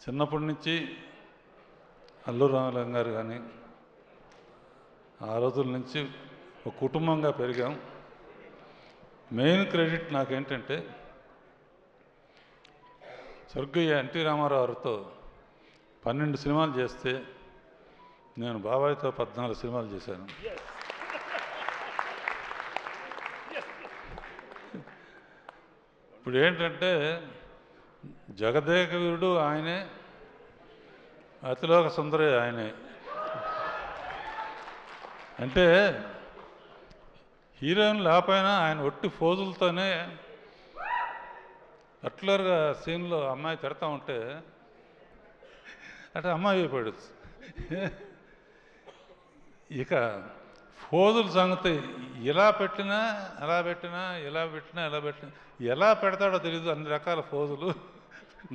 చిన్నప్పటి నుంచి అల్లు రామలింగ గారు కానీ ఆ రోజుల నుంచి ఒక కుటుంబంగా పెరిగాం. మెయిన్ క్రెడిట్ నాకేంటంటే స్వర్గీయ ఎన్టీ రామారావు గారితో 12 సినిమాలు చేస్తే నేను బాబాయ్తో 14 సినిమాలు చేశాను. ఇప్పుడు ఏంటంటే జగదేక వీరుడు ఆయనే, అతిలోక సుందరి ఆయనే. అంటే హీరోయిన్ లేకపోయినా ఆయన ఒట్టి ఫోజులతోనే పర్టికులర్గా సీన్లో అమ్మాయి తిడతా ఉంటే అంటే అమ్మాయి అయిపోయాడు. ఇక ఫోజుల సంగతి ఇలా పెట్టినా అలా పెట్టినా, ఇలా పెట్టినా ఎలా పెట్టినా, ఎలా పెడతాడో తెలియదు అన్ని రకాల ఫోజులు.